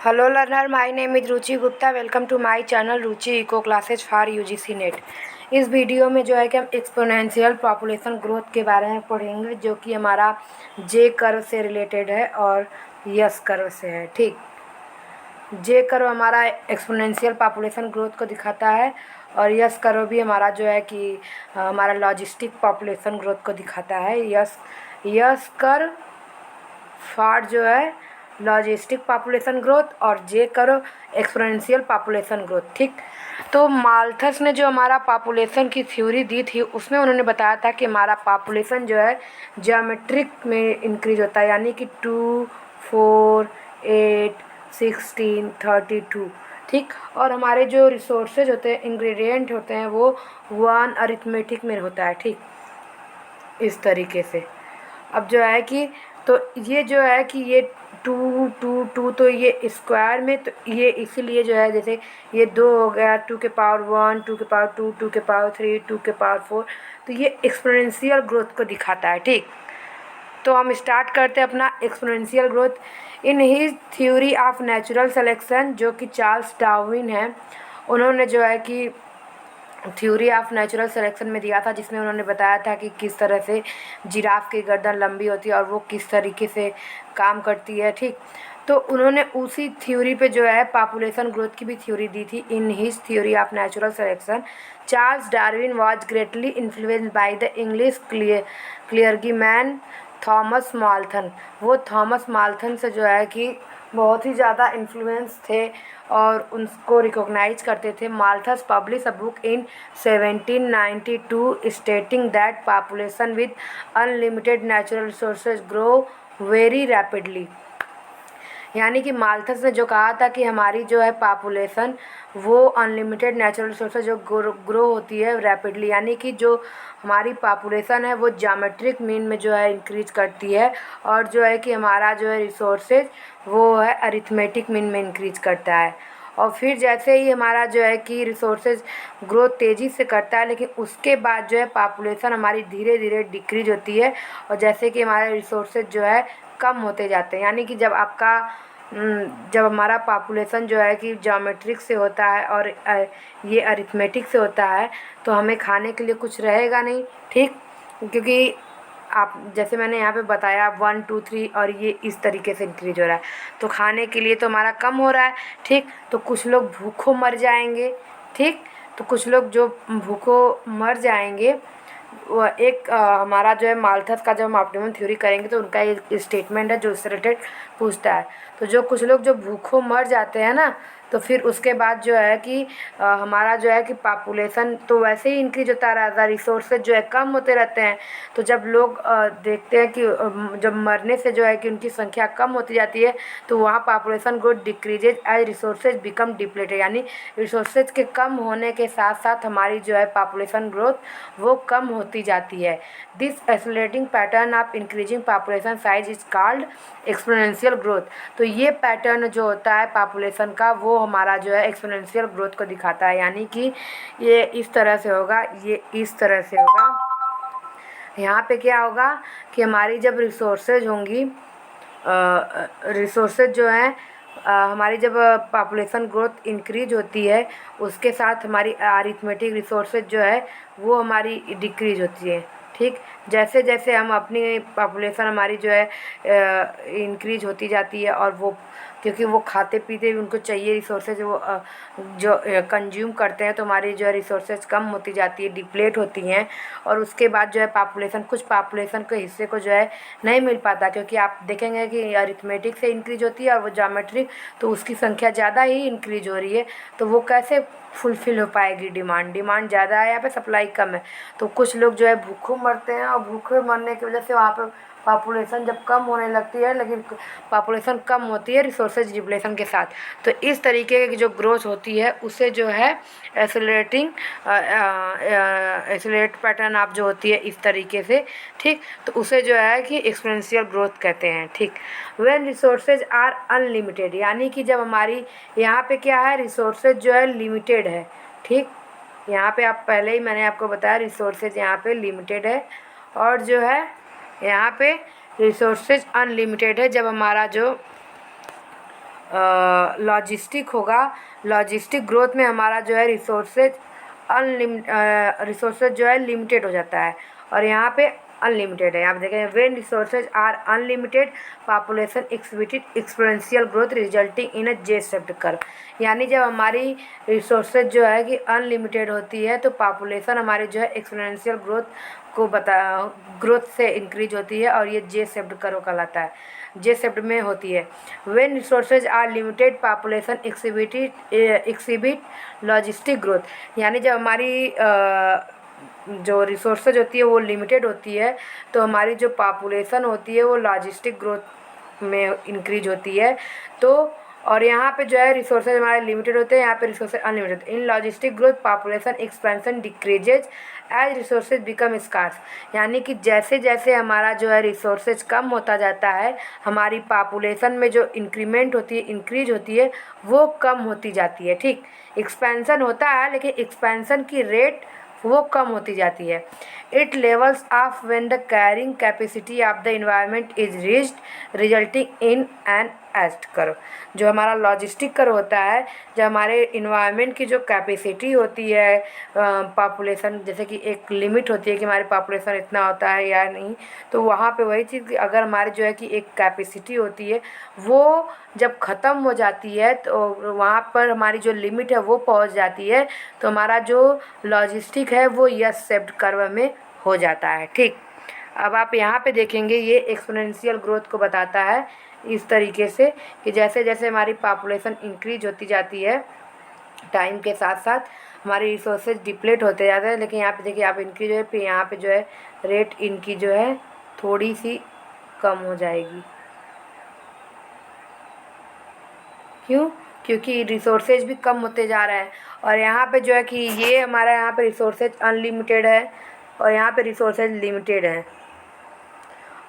Hello learner, my name is Ruchi Gupta. Welcome to my channel Ruchi eco classes for UGC NET. इस वीडियो में जो है कि हम एक्सपोनेंशियल पॉपुलेशन ग्रोथ के बारे में पढ़ेंगे, जो कि हमारा जे कर्व से रिलेटेड है और यस कर्व से है। ठीक, जे कर्व हमारा एक्सपोनेंशियल पॉपुलेशन ग्रोथ को दिखाता है और यस कर्व भी हमारा जो है कि हमारा लॉजिस्टिक पॉपुलेशन ग्रोथ को दिखाता है। यस कर्व फॉर जो है लॉजिस्टिक पॉपुलेशन ग्रोथ और जे करो एक्सपोनेंशियल पॉपुलेशन ग्रोथ। ठीक, तो माल्थस ने जो हमारा पॉपुलेशन की थ्योरी दी थी उसमें उन्होंने बताया था कि हमारा पॉपुलेशन जो है ज्योमेट्रिक में इंक्रीज होता है, यानी कि 2, 4, 8, 16, 32। ठीक, और हमारे जो रिसोर्सेज होते हैं, इंग्रेडिएंट होते हैं, वो 1 अरिथमेटिक में होता है। ठीक, इस तरीके से अब जो है कि तो ये जो है कि ये 2 2 2 तो ये स्क्वायर में, तो ये इसीलिए जो है जैसे ये 2 हो गया, 2 के पावर 1, 2 के पावर 2, 2 के पावर 3, 2 के पावर 4, तो ये एक्सपोनेंशियल ग्रोथ को दिखाता है। ठीक, तो हम स्टार्ट करते हैं अपना exponential growth. In his theory of natural selection, जो कि चार्ल्स डार्विन है, उन्होंने जो है कि थ्योरी ऑफ नेचुरल सिलेक्शन में दिया था, जिसमें उन्होंने बताया था कि किस तरह से जिराफ की गर्दन लंबी होती है और वो किस तरीके से काम करती है। ठीक, तो उन्होंने उसी थ्योरी पे जो है पॉपुलेशन ग्रोथ की भी थ्योरी दी थी। In his theory of natural selection Charles Darwin was greatly influenced by the English clergyman Thomas Malthus. वो थॉमस माल्थन से जो है कि बहुत ही ज़्यादा इन्फ्लुएंस थे और उनको रिकॉग्नाइज करते थे। Malthus publish a book in 1792 stating that population with unlimited natural resources grow very rapidly. यानी कि माल्थस ने जो कहा था कि हमारी जो है पॉपुलेशन वो अनलिमिटेड नेचुरल रिसोर्सेज जो ग्रो होती है रैपिडली, यानी कि जो हमारी पॉपुलेशन है वो ज्योमेट्रिक मीन में जो है इंक्रीज करती है, और जो है कि हमारा जो है रिसोर्सेज वो है अरिथमेटिक मीन में इंक्रीज करता है। और फिर जैसे ही हमारा जो है कि रिसोर्सेज ग्रोथ तेज़ी से करता है, लेकिन उसके बाद जो है पॉपुलेशन हमारी धीरे धीरे डिक्रीज होती है, और जैसे कि हमारे रिसोर्सेज जो है कम होते जाते हैं। यानी कि जब हमारा पॉपुलेशन जो है कि ज्योमेट्रिक से होता है और ये अरिथमेटिक से होता है, तो हमें खाने के लिए कुछ रहेगा नहीं। ठीक, क्योंकि आप जैसे मैंने यहाँ पे बताया 1 2 3 और ये इस तरीके से इंक्रीज हो रहा है, तो खाने के लिए तो हमारा कम हो रहा है। ठीक, तो कुछ लोग भूखों मर जाएंगे। ठीक, तो कुछ लोग जो भूखों मर जाएंगे, वो एक हमारा जो है माल्थस का जब हम ऑप्टिमम थ्योरी करेंगे तो उनका एक स्टेटमेंट है जो उससे रिलेटेड पूछता है। तो जो कुछ लोग जो भूखों मर जाते हैं ना, तो फिर उसके बाद जो है कि हमारा जो है कि पॉपुलेशन तो वैसे ही इंक्रीज होता रहता है, रिसोर्सेज जो है कम होते रहते हैं। तो जब लोग देखते हैं कि जब मरने से जो है कि उनकी संख्या कम होती जाती है, तो वहाँ population growth decreases as resources become depleted, यानी रिसोर्सेज के कम होने के साथ साथ हमारी जो है पॉपुलेशन ग्रोथ वो कम होती जाती है। This accelerating pattern of increasing population size is called exponential growth. तो ये पैटर्न जो होता है पॉपुलेशन का, वो हमारा जो है एक्सपोनेंशियल ग्रोथ को दिखाता है। यानी कि ये इस तरह से होगा, ये इस तरह से होगा। यहाँ पे क्या होगा कि हमारी जब रिसोर्सेज होंगी, रिसोर्सेज जो हैं हमारी जब पॉपुलेशन ग्रोथ इंक्रीज होती है, उसके साथ हमारी अरिथमेटिक रिसोर्सेज जो है वो हमारी डिक्रीज होती है। ठीक, जैसे जैसे हम अपनी पॉपुलेशन हमारी जो है इंक्रीज होती जाती है, और वो क्योंकि वो खाते पीते भी उनको चाहिए रिसोर्सेज, वो जो कंज्यूम करते हैं, तो हमारी जो है रिसोर्सेज कम होती जाती है, डिप्लेट होती हैं। और उसके बाद जो है पॉपुलेशन, कुछ पॉपुलेशन के हिस्से को जो है नहीं मिल पाता, क्योंकि आप देखेंगे कि अरिथमेटिक से इंक्रीज होती है और वो ज्योमेट्रिक, तो उसकी संख्या ज़्यादा ही इंक्रीज हो रही है, तो वो कैसे फुलफ़िल हो पाएगी डिमांड ज़्यादा है, यहाँ पे सप्लाई कम है। तो कुछ लोग जो है भूखों मरते हैं, और भूखे मरने की वजह से वहाँ पे पॉपुलेशन जब कम होने लगती है, लेकिन पॉपुलेशन कम होती है रिसोर्सेज डिप्लेशन के साथ, तो इस तरीके की जो ग्रोथ होती है उसे जो है एक्सेलरेट पैटर्न आप जो होती है इस तरीके से। ठीक, तो उसे जो है कि एक्सपोनेंशियल ग्रोथ कहते हैं। ठीक, व्हेन रिसोर्सेज आर अनलिमिटेड, यानी कि जब हमारी यहाँ पे क्या है, रिसोर्सेज जो है लिमिटेड है। ठीक, यहाँ पे आप पहले ही मैंने आपको बताया रिसोर्सेज यहाँ पे लिमिटेड है, और जो है यहाँ पे रिसोर्सेज अनलिमिटेड है। जब हमारा जो लॉजिस्टिक होगा। लॉजिस्टिक ग्रोथ में हमारा जो है रिसोर्सेज जो है लिमिटेड हो जाता है और यहाँ पे अनलिमिटेड है। आप देखें when resources are unlimited population exhibited exponential growth resulting in a J shaped curve. यानी जब हमारी रिसोर्सेज जो है कि अनलिमिटेड होती है तो पॉपुलेशन हमारी जो है एक्सपोनेंशियल ग्रोथ से इंक्रीज होती है और ये जे शेप्ड कर्व कहलाता है, जे शेप्ड में होती है। When resources are limited population exhibit logistic growth. यानी जब हमारी जो रिसोर्सेज होती है वो लिमिटेड होती है तो हमारी जो पॉपुलेशन होती है वो लॉजिस्टिक ग्रोथ में इंक्रीज होती है। तो और यहाँ पे जो है रिसोर्सेज हमारे लिमिटेड होते हैं, यहाँ पे resources unlimited. In logistic growth population expansion decreases as resources become scarce. यानी कि जैसे जैसे हमारा जो है रिसोर्सेज कम होता जाता है हमारी पॉपुलेशन में जो इंक्रीमेंट होती है, इंक्रीज होती है, वो कम होती जाती है। ठीक, एक्सपेंशन होता है लेकिन एक्सपेंशन की रेट वो कम होती जाती है। It levels of when the carrying capacity of the environment is reached resulting in an S curve. जो हमारा लॉजिस्टिक कर्व होता है, जब हमारे इन्वायरमेंट की जो कैपेसिटी होती है पॉपुलेशन, जैसे कि एक लिमिट होती है कि हमारी पॉपुलेशन इतना होता है या नहीं, तो वहाँ पे वही चीज़ कि अगर हमारी जो है कि एक कैपेसिटी होती है वो जब ख़त्म हो जाती है तो वहाँ पर हमारी जो लिमिट है वो पहुँच जाती है तो हमारा जो लॉजिस्टिक है वो यस शेप्ड कर्व में हो जाता है। ठीक, अब आप यहाँ पे देखेंगे ये एक्सपोनेंशियल ग्रोथ को बताता है इस तरीके से कि जैसे जैसे हमारी पॉपुलेशन इंक्रीज होती जाती है टाइम के साथ साथ हमारे रिसोर्सेज डिप्लेट होते जाते हैं। लेकिन यहाँ पे देखिए आप इनकी जो है फिर यहाँ पे जो है रेट इनकी जो है थोड़ी सी कम हो जाएगी। क्यों? क्योंकि रिसोर्सेज भी कम होते जा रहे हैं और यहाँ पे जो है कि ये हमारा यहाँ पे रिसोर्सेज अनलिमिटेड है और यहाँ पे रिसोर्सेज लिमिटेड है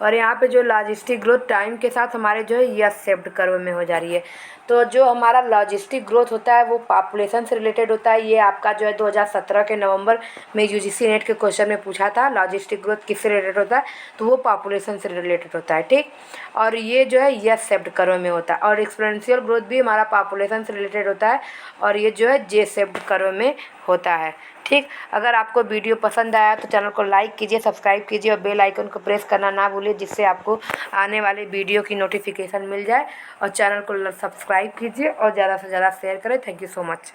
और यहाँ पे जो लॉजिस्टिक ग्रोथ टाइम के साथ हमारे जो है यस शेप्ड कर्व में हो जा रही है। तो जो हमारा लॉजिस्टिक ग्रोथ होता है वो पॉपुलेशन से रिलेटेड होता है। ये आपका जो है 2017 के नवंबर में यूजीसी नेट के क्वेश्चन में पूछा था लॉजिस्टिक ग्रोथ किससे रिलेटेड होता है, तो वो पॉपुलेशन से रिलेटेड होता है। ठीक, और ये जो है यस शेप्ड कर्व में होता है और एक्सपोनेंशियल ग्रोथ भी हमारा पॉपुलेशन से रिलेटेड होता है और ये जो है जे शेप्ड कर्व में होता है। ठीक, अगर आपको वीडियो पसंद आया तो चैनल को लाइक कीजिए, सब्सक्राइब कीजिए और बेल आइकन को प्रेस करना ना भूलिए जिससे आपको आने वाले वीडियो की नोटिफिकेशन मिल जाए। और चैनल को सब्सक्राइब कीजिए और ज़्यादा से ज़्यादा शेयर करें। Thank you so much.